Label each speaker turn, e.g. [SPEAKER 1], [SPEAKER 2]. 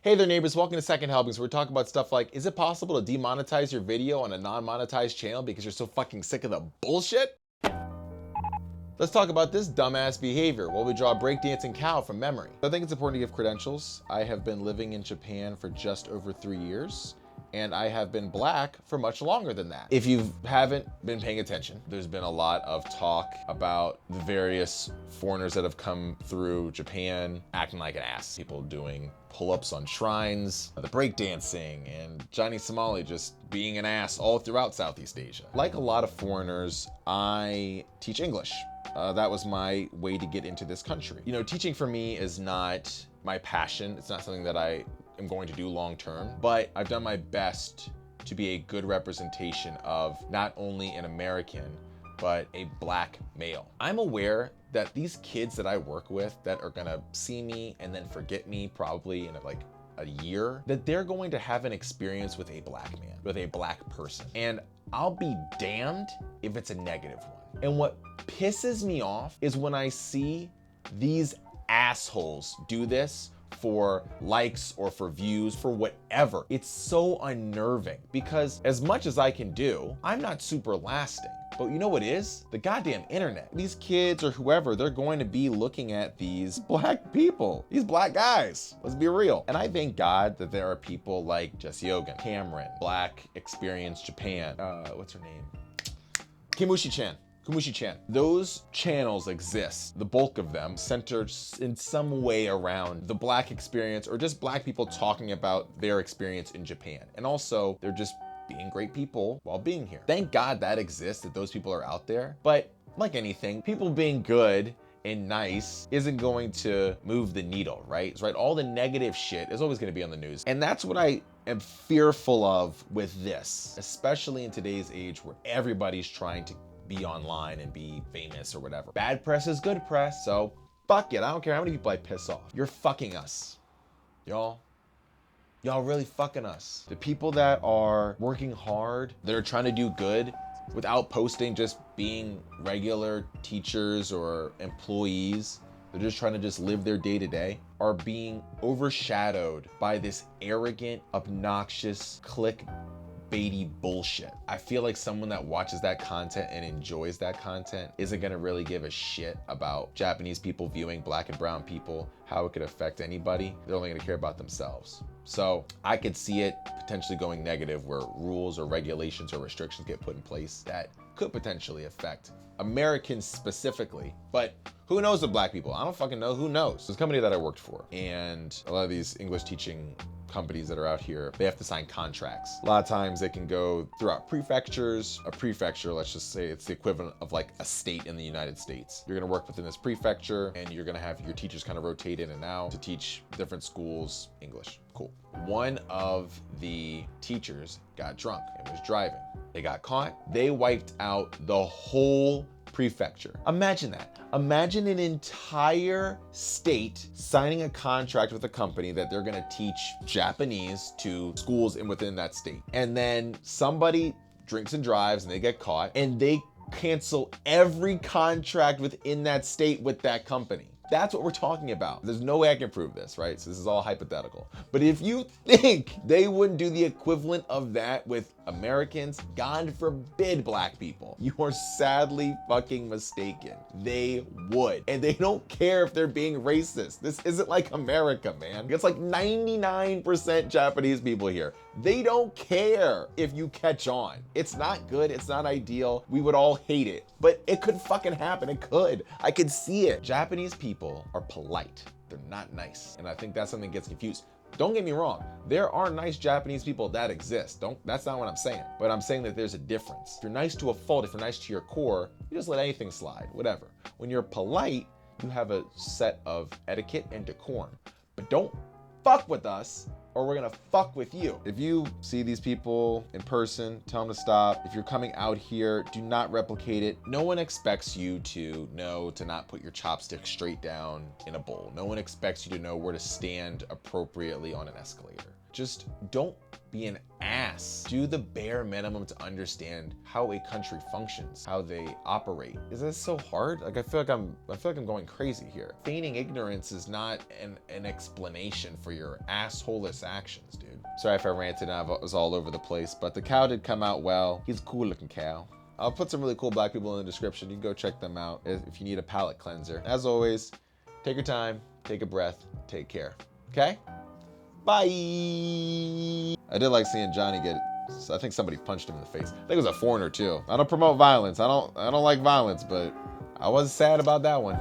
[SPEAKER 1] Hey there neighbors, welcome to Second Helpings, where we talk about stuff like, is it possible to demonetize your video on a non-monetized channel because you're so fucking sick of the bullshit? Let's talk about this dumbass behavior while we draw a breakdancing cow from memory. I think it's important to give credentials. I have been living in Japan for just over 3 years, and I have been black for much longer than that. If you haven't been paying attention, there's been a lot of talk about the various foreigners that have come through Japan acting like an ass. People doing pull-ups on shrines, the breakdancing, and Johnny Somali just being an ass all throughout Southeast Asia. Like a lot of foreigners, I teach English. That was my way to get into this country. You know, teaching for me is not my passion. It's not something that I am going to do long term, but I've done my best to be a good representation of not only an American, but a black male. I'm aware that these kids that I work with that are gonna see me and then forget me probably in like a year, that they're going to have an experience with a black man, with a black person. And I'll be damned if it's a negative one. And what pisses me off is when I see these assholes do this for likes or for views, for whatever. It's so unnerving because as much as I can do, I'm not super lasting. But you know what is? The goddamn internet. These kids or whoever, they're going to be looking at these black people, these black guys. Let's be real. And I thank God that there are people like JESSEOGN, Cameron, Black Experience Japan, what's her name? KemushiChan. KemushiChan. Those channels exist, the bulk of them, centered in some way around the black experience or just black people talking about their experience in Japan. And also, they're just being great people while being here. Thank God that exists, that those people are out there. But like anything, people being good and nice isn't going to move the needle, right? Right? All the negative shit is always gonna be on the news. And that's what I am fearful of with this, especially in today's age where everybody's trying to be online and be famous or whatever. Bad press is good press, so fuck it. I don't care how many people I piss off. You're fucking us. Y'all really fucking us. The people that are working hard, that are trying to do good without posting, just being regular teachers or employees, they're just trying to just live their day to day, are being overshadowed by this arrogant, obnoxious, clickbaity bullshit. I feel like someone that watches that content and enjoys that content isn't gonna really give a shit about Japanese people viewing black and brown people, how it could affect anybody. They're only gonna care about themselves. So I could see it potentially going negative where rules or regulations or restrictions get put in place that could potentially affect Americans specifically, but who knows with black people? I don't fucking know, who knows? There's a company that I worked for, and a lot of these English teaching companies that are out here, they have to sign contracts. A lot of times they can go throughout prefectures. A prefecture, let's just say it's the equivalent of like a state in the United States. You're gonna work within this prefecture and you're gonna have your teachers kind of rotate in and out to teach different schools English. Cool. One of the teachers got drunk and was driving. They got caught. They wiped out the whole prefecture. Imagine that. Imagine an entire state signing a contract with a company that they're gonna teach Japanese to schools within that state. And then somebody drinks and drives and they get caught and they cancel every contract within that state with that company. That's what we're talking about. There's no way I can prove this, right? So this is all hypothetical. But if you think they wouldn't do the equivalent of that with Americans, God forbid black people, you are sadly fucking mistaken. They would. And they don't care if they're being racist. This isn't like America, man. It's like 99% Japanese people here. They don't care if you catch on. It's not good. It's not ideal. We would all hate it, but it could fucking happen. It could. I could see it. Japanese people are polite. They're not nice. And I think that's something that gets confused. Don't get me wrong. There are nice Japanese people that exist. That's not what I'm saying. But I'm saying that there's a difference. If you're nice to a fault, if you're nice to your core, you just let anything slide, whatever. When you're polite, you have a set of etiquette and decorum. But don't fuck with us or we're gonna fuck with you. If you see these people in person, tell them to stop. If you're coming out here, do not replicate it. No one expects you to know to not put your chopsticks straight down in a bowl. No one expects you to know where to stand appropriately on an escalator. Just don't be an ass. Do the bare minimum to understand how a country functions, how they operate. Is this so hard? Like I feel like I'm going crazy here. Feigning ignorance is not an explanation for your asshole-less actions, dude. Sorry if I ranted and I was all over the place, but the cow did come out well. He's a cool looking cow. I'll put some really cool black people in the description. You can go check them out if you need a palate cleanser. As always, take your time, take a breath, take care. Okay? Bye. I did like seeing Johnny get, I think somebody punched him in the face. I think it was a foreigner too. I don't promote violence. I don't like violence, but I was sad about that one.